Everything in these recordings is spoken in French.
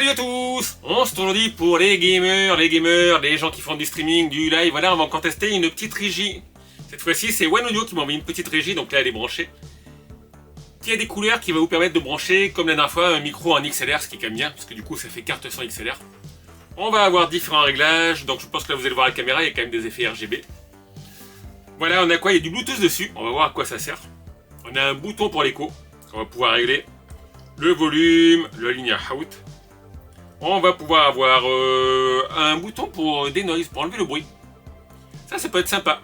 Salut à tous. On se retrouve aujourd'hui pour les gamers, les gens qui font du streaming, du live. Voilà, on va encore tester une petite régie. Cette fois-ci, c'est One Audio qui m'a envoyé une petite régie, donc là elle est branchée. Qui a des couleurs qui va vous permettre de brancher, comme la dernière fois, un micro en XLR, ce qui est quand même bien, parce que du coup ça fait carte son XLR. On va avoir différents réglages, donc je pense que là vous allez voir la caméra, il y a quand même des effets RGB. Voilà, on a quoi? Il y a du Bluetooth dessus, on va voir à quoi ça sert. On a un bouton pour l'écho, on va pouvoir régler le volume, la ligne out. On va pouvoir avoir un bouton pour denoise, pour enlever le bruit. Ça peut être sympa.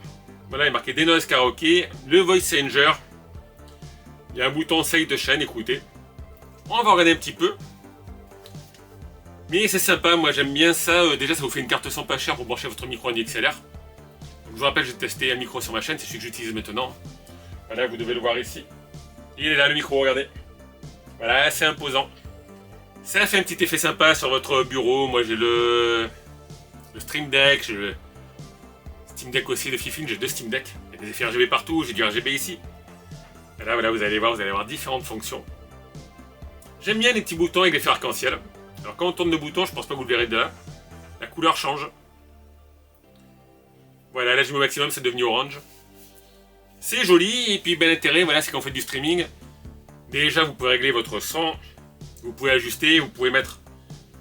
Voilà, il est marqué denoise karaoké, le voice changer. Il y a un bouton save de chaîne, écoutez. On va regarder un petit peu. Mais c'est sympa, moi j'aime bien ça. Déjà, ça vous fait une carte son pas chère pour brancher votre micro en XLR. Donc, je vous rappelle, j'ai testé un micro sur ma chaîne, c'est celui que j'utilise maintenant. Voilà, vous devez le voir ici. Il est là le micro, regardez. Voilà, c'est imposant. Ça fait un petit effet sympa sur votre bureau. Moi j'ai le Stream Deck, j'ai le Steam Deck aussi de Fifine, j'ai deux Steam Deck. Il y a des effets RGB partout, j'ai du RGB ici. Et là voilà, vous allez voir différentes fonctions. J'aime bien les petits boutons avec l'effet arc-en-ciel. Alors quand on tourne le bouton, je pense pas que vous le verrez de là. La couleur change. Voilà, là j'ai mon maximum, c'est devenu orange. C'est joli, et puis ben l'intérêt, voilà, c'est quand on fait du streaming. Déjà vous pouvez régler votre son. Vous pouvez ajuster, vous pouvez mettre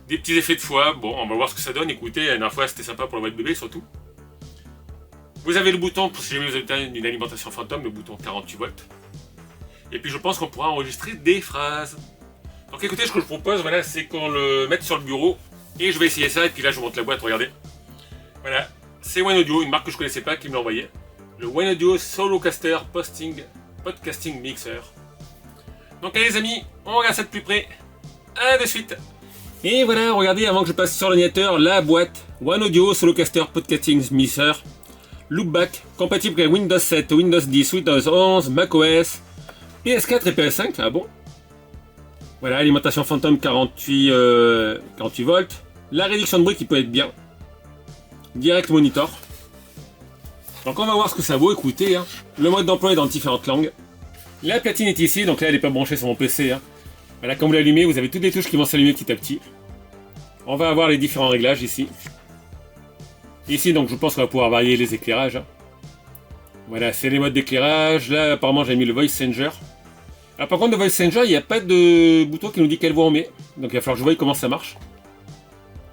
des petits effets de voix. Bon, on va voir ce que ça donne. Écoutez, la dernière fois c'était sympa pour le voix de bébé surtout. Vous avez le bouton pour si jamais vous avez une alimentation fantôme, le bouton 48 volts. Et puis je pense qu'on pourra enregistrer des phrases. Donc écoutez, ce que je propose, voilà, c'est qu'on le mette sur le bureau. Et je vais essayer ça, et puis là je vous montre la boîte, regardez. Voilà, c'est One Audio, une marque que je connaissais pas qui me l'a envoyé. Le One Audio Solocaster Podcasting Mixer. Donc allez les amis, on regarde ça de plus près. A de suite. Et voilà, regardez, avant que je passe sur l'ordinateur, la boîte One Audio Solocaster Podcasting Mixer. Loopback, compatible avec Windows 7, Windows 10, Windows 11, macOS, PS4 et PS5. Ah bon? Voilà, alimentation Phantom 48 volts. La réduction de bruit qui peut être bien. Direct monitor. Donc on va voir ce que ça vaut, écoutez. Hein. Le mode d'emploi est dans différentes langues. La platine est ici, donc là elle n'est pas branchée sur mon PC. Hein. Voilà, quand vous l'allumez, vous avez toutes les touches qui vont s'allumer petit à petit. On va avoir les différents réglages ici. Ici, donc je pense qu'on va pouvoir varier les éclairages. Voilà, c'est les modes d'éclairage. Là, apparemment, j'ai mis le voice changer. Alors, par contre, le voice changer, il n'y a pas de bouton qui nous dit quelle voix on met. Donc, il va falloir que je voie comment ça marche.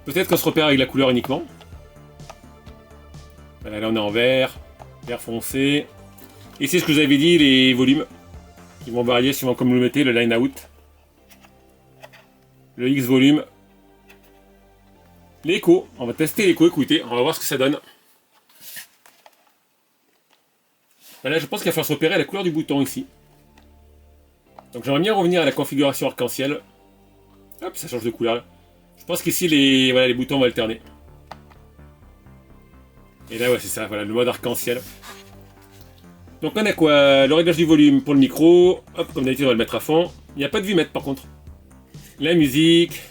Peut-être qu'on se repère avec la couleur uniquement. Voilà, là, on est en vert foncé. Ici, ce que je vous avais dit, les volumes qui vont varier suivant comme vous le mettez, le line out. Le X volume. L'écho, on va tester l'écho, écoutez, on va voir ce que ça donne. Là, je pense qu'il va falloir se repérer à la couleur du bouton ici. Donc j'aimerais bien revenir à la configuration arc-en-ciel. Hop, ça change de couleur. Je pense qu'ici, les boutons vont alterner. Et là, ouais, c'est ça, voilà, le mode arc-en-ciel. Donc on a quoi? Le réglage du volume pour le micro. Hop, comme d'habitude, on va le mettre à fond. Il n'y a pas de vue-mètre par contre. La musique,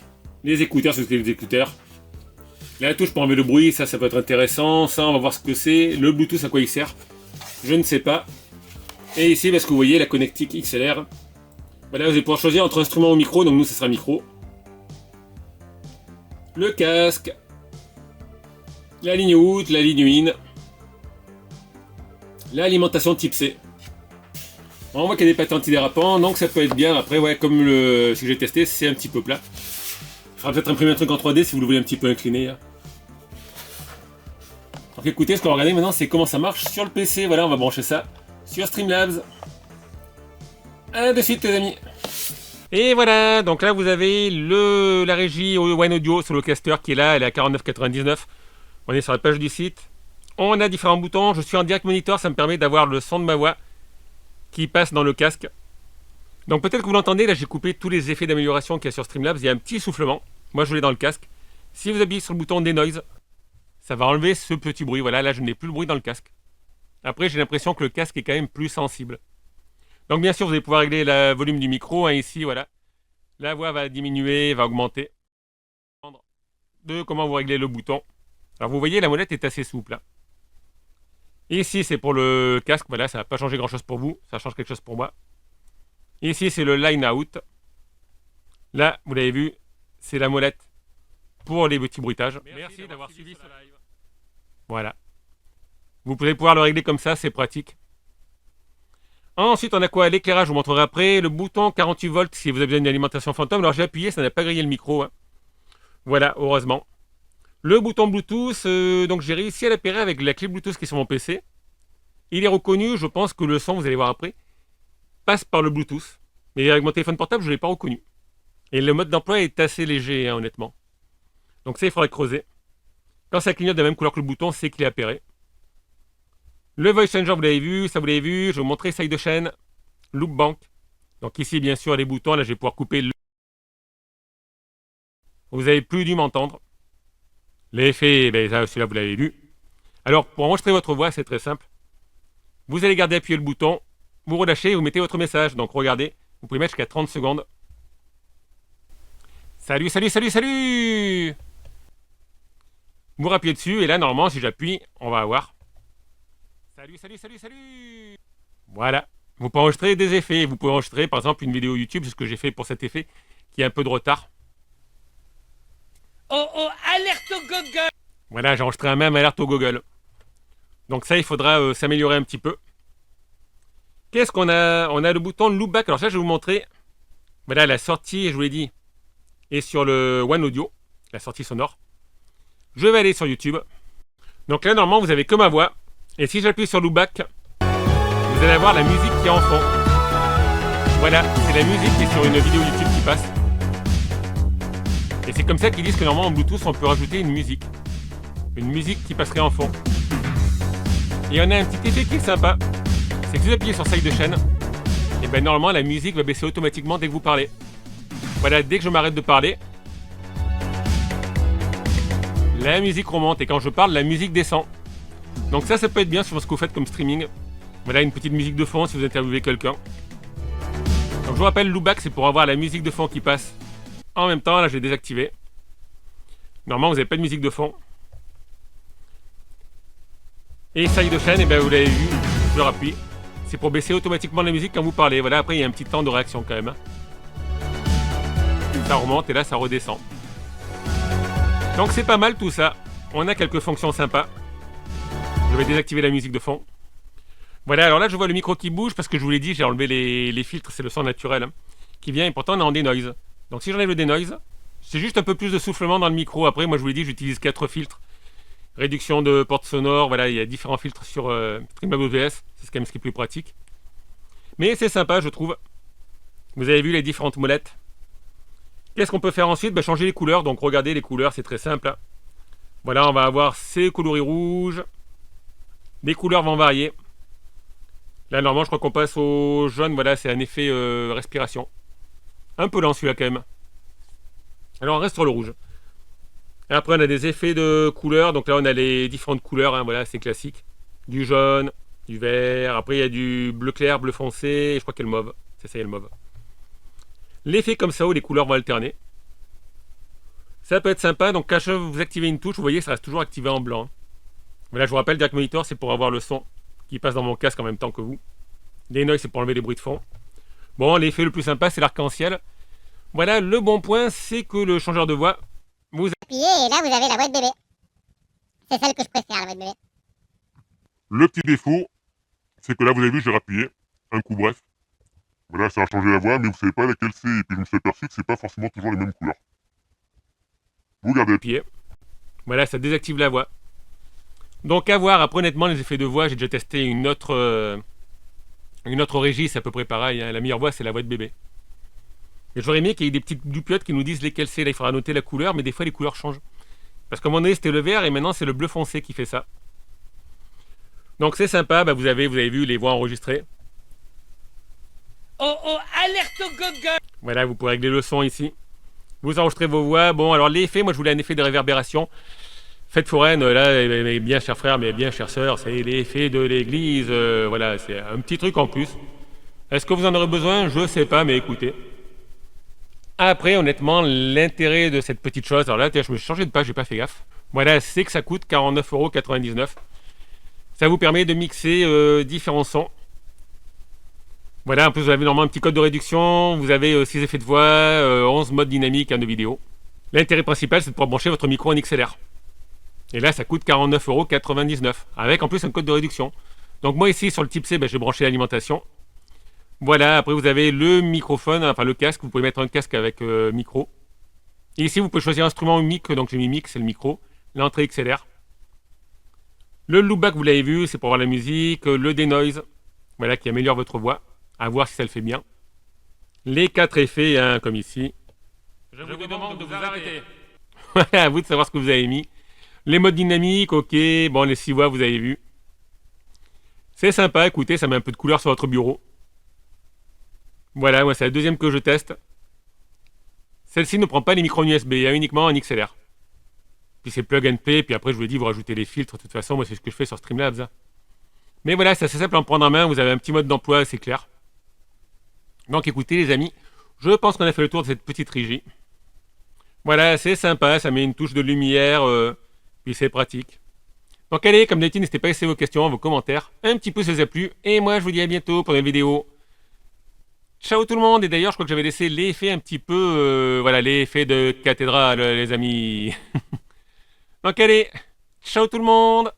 les écouteurs, c'est les écouteurs. La touche pour enlever le bruit, ça peut être intéressant. Ça, on va voir ce que c'est. Le Bluetooth, à quoi il sert? Je ne sais pas. Et ici, parce que vous voyez, la connectique XLR. Voilà, vous allez pouvoir choisir entre instrument ou micro. Donc nous, ce sera micro. Le casque. La ligne out, la ligne in. L'alimentation type C. On voit qu'il y a des patins antidérapants, donc ça peut être bien. Après, ouais, comme ce que j'ai testé, c'est un petit peu plat. Il faudra peut-être imprimer un truc en 3D si vous le voulez un petit peu incliné. Hein. Donc écoutez, ce qu'on va regarder maintenant, c'est comment ça marche sur le PC. Voilà, on va brancher ça sur Streamlabs. A de suite, les amis. Et voilà, donc là vous avez la régie One Audio Solocaster qui est là, elle est à 49,99. On est sur la page du site. On a différents boutons. Je suis en direct monitor, ça me permet d'avoir le son de ma voix qui passe dans le casque. Donc peut-être que vous l'entendez, là j'ai coupé tous les effets d'amélioration qu'il y a sur Streamlabs. Il y a un petit soufflement. Moi je l'ai dans le casque. Si vous appuyez sur le bouton Denoise, ça va enlever ce petit bruit. Voilà, là je n'ai plus le bruit dans le casque. Après j'ai l'impression que le casque est quand même plus sensible. Donc bien sûr vous allez pouvoir régler le volume du micro. Hein, ici, voilà. La voix va diminuer, va augmenter. De comment vous réglez le bouton. Alors vous voyez, la molette est assez souple. Hein. Ici c'est pour le casque. Voilà, ça ne va pas changer grand chose pour vous. Ça change quelque chose pour moi. Ici c'est le line out. Là, vous l'avez vu, c'est la molette pour les petits bruitages. Merci d'avoir suivi ce live. Voilà. Vous pouvez pouvoir le régler comme ça, c'est pratique. Ensuite, on a quoi? L'éclairage, je vous montrerai après. Le bouton 48 volts si vous avez besoin d'une alimentation fantôme. Alors j'ai appuyé, ça n'a pas grillé le micro. Hein. Voilà, heureusement. Le bouton Bluetooth, donc j'ai réussi à l'appairer avec la clé Bluetooth qui est sur mon PC. Il est reconnu, je pense que le son, vous allez voir après, passe par le Bluetooth. Mais avec mon téléphone portable, je ne l'ai pas reconnu. Et le mode d'emploi est assez léger, hein, honnêtement. Donc ça, il faudrait creuser. Quand ça clignote de la même couleur que le bouton, c'est qu'il est appairé. Le voice changer, vous l'avez vu, ça vous l'avez vu. Je vais vous montrer side de chaîne, loopbank. Donc ici, bien sûr, les boutons, là, je vais pouvoir couper le... Vous avez plus dû m'entendre. L'effet, ben, celui-là, vous l'avez vu. Alors, pour enregistrer votre voix, c'est très simple. Vous allez garder appuyé le bouton, vous relâchez et vous mettez votre message. Donc, regardez, vous pouvez mettre jusqu'à 30 secondes. Salut, salut, salut, salut! Vous rappuyez dessus et là, normalement, si j'appuie, on va avoir... Salut, salut, salut, salut! Voilà. Vous pouvez enregistrer des effets. Vous pouvez enregistrer, par exemple, une vidéo YouTube, c'est ce que j'ai fait pour cet effet, qui a un peu de retard. Oh oh, alerte au Google! Voilà, j'ai enregistré un même alerte au Google. Donc ça, il faudra s'améliorer un petit peu. Qu'est-ce qu'on a? On a le bouton loopback. Alors ça, je vais vous montrer. Voilà, la sortie, je vous l'ai dit, est sur le One Audio, la sortie sonore. Je vais aller sur YouTube. Donc là, normalement, vous avez que ma voix. Et si j'appuie sur loopback, vous allez avoir la musique qui est en fond. Voilà, c'est la musique qui est sur une vidéo YouTube qui passe. Et c'est comme ça qu'ils disent que normalement en Bluetooth on peut rajouter une musique. Une musique qui passerait en fond. Et on a un petit effet qui est sympa. C'est que si vous appuyez sur side de chaîne, et bien normalement la musique va baisser automatiquement dès que vous parlez. Voilà, dès que je m'arrête de parler, la musique remonte et quand je parle, la musique descend. Donc ça peut être bien sur ce que vous faites comme streaming. Voilà une petite musique de fond si vous interviewez quelqu'un. Donc je vous rappelle, loopback c'est pour avoir la musique de fond qui passe. En même temps, là, je l'ai désactivé. Normalement, vous n'avez pas de musique de fond. Et side de chaîne, et bien, vous l'avez vu, je le rappuie. C'est pour baisser automatiquement la musique quand vous parlez. Voilà, après, il y a un petit temps de réaction quand même. Ça remonte et là, ça redescend. Donc, c'est pas mal tout ça. On a quelques fonctions sympas. Je vais désactiver la musique de fond. Voilà, alors là, je vois le micro qui bouge parce que je vous l'ai dit, j'ai enlevé les filtres, c'est le son naturel hein, qui vient et pourtant, on est en denoise. Donc si j'enlève le denoise, c'est juste un peu plus de soufflement dans le micro. Après, moi je vous l'ai dit, j'utilise 4 filtres. Réduction de portes sonores, voilà, il y a différents filtres sur Streamlabs OBS, c'est quand même ce qui est plus pratique. Mais c'est sympa, je trouve. Vous avez vu les différentes molettes. Qu'est-ce qu'on peut faire ensuite? Changer les couleurs. Donc regardez les couleurs, c'est très simple. Hein. Voilà, on va avoir ces coloris rouges. Les couleurs vont varier. Là, normalement, je crois qu'on passe au jaune. Voilà, c'est un effet respiration. Un peu lent celui-là quand même. Alors on reste sur le rouge. Et après on a des effets de couleurs. Donc là on a les différentes couleurs. Hein, voilà, c'est classique. Du jaune, du vert. Après il y a du bleu clair, bleu foncé. Et je crois qu'il y a le mauve. C'est ça, il y a le mauve. L'effet comme ça où les couleurs vont alterner. Ça peut être sympa. Donc quand vous activez une touche, vous voyez ça reste toujours activé en blanc. Voilà, je vous rappelle, Direct Monitor c'est pour avoir le son qui passe dans mon casque en même temps que vous. Les noise c'est pour enlever les bruits de fond. Bon, l'effet le plus sympa, c'est l'arc-en-ciel. Voilà, le bon point, c'est que le changeur de voix, vous appuyez et là, vous avez la voix de bébé. C'est celle que je préfère, la voix de bébé. Le petit défaut, c'est que là, vous avez vu, j'ai rappuyé. Un coup bref. Voilà, ça a changé la voix, mais vous savez pas laquelle c'est. Et puis je me suis aperçu que c'est pas forcément toujours les mêmes couleurs. Vous regardez. Appuyez. Voilà, ça désactive la voix. Donc à voir, après honnêtement, les effets de voix, j'ai déjà testé une autre régie, c'est à peu près pareil. Hein. La meilleure voix, c'est la voix de bébé. Et j'aurais aimé qu'il y ait des petites dupiottes qui nous disent lesquelles c'est. Là, il faudra noter la couleur, mais des fois, les couleurs changent. Parce qu'à un moment donné, c'était le vert et maintenant, c'est le bleu foncé qui fait ça. Donc, c'est sympa. Vous avez vu les voix enregistrées. Oh oh, alerte au Google! Voilà, vous pouvez régler le son ici. Vous enregistrez vos voix. Bon, alors l'effet, moi, je voulais un effet de réverbération. Fête foraine, là, bien cher frère, mais bien chère sœur, c'est l'effet de l'église. Voilà, c'est un petit truc en plus. Est-ce que vous en aurez besoin? Je sais pas, mais écoutez. Après, honnêtement, l'intérêt de cette petite chose, alors là, je me suis changé de page, j'ai pas fait gaffe. Voilà, c'est que ça coûte 49,99 €. Ça vous permet de mixer différents sons. Voilà, en plus, vous avez normalement un petit code de réduction. Vous avez 6 effets de voix, 11 modes dynamiques de vidéo. L'intérêt principal, c'est de pouvoir brancher votre micro en XLR. Et là, ça coûte 49,99 €, avec en plus un code de réduction. Donc moi ici, sur le type C, j'ai branché l'alimentation. Voilà, après vous avez le microphone, enfin le casque, vous pouvez mettre un casque avec micro. Et ici, vous pouvez choisir instrument ou mic, donc j'ai mis mic, c'est le micro. L'entrée XLR. Le loopback, vous l'avez vu, c'est pour voir la musique. Le denoise, voilà, qui améliore votre voix. À voir si ça le fait bien. Les 4 effets, hein, comme ici. Je vous demande de vous arrêter. Voilà, à vous de savoir ce que vous avez mis. Les modes dynamiques, ok. Bon, les 6 voix, vous avez vu. C'est sympa, écoutez, ça met un peu de couleur sur votre bureau. Voilà, moi c'est la deuxième que je teste. Celle-ci ne prend pas les micros USB, il y a uniquement un XLR. Puis c'est plug and play, puis après je vous l'ai dit, vous rajoutez les filtres, de toute façon, moi c'est ce que je fais sur Streamlabs. Hein. Mais voilà, c'est assez simple à en prendre en main, vous avez un petit mode d'emploi, c'est clair. Donc écoutez les amis, je pense qu'on a fait le tour de cette petite régie. Voilà, c'est sympa, ça met une touche de lumière, puis c'est pratique. Donc allez, comme d'habitude, n'hésitez pas à laisser vos questions, vos commentaires, un petit peu si ça vous a plu, et moi je vous dis à bientôt pour une vidéo. Ciao tout le monde, et d'ailleurs je crois que j'avais laissé l'effet un petit peu, voilà, l'effet de cathédrale les amis. Donc allez, ciao tout le monde.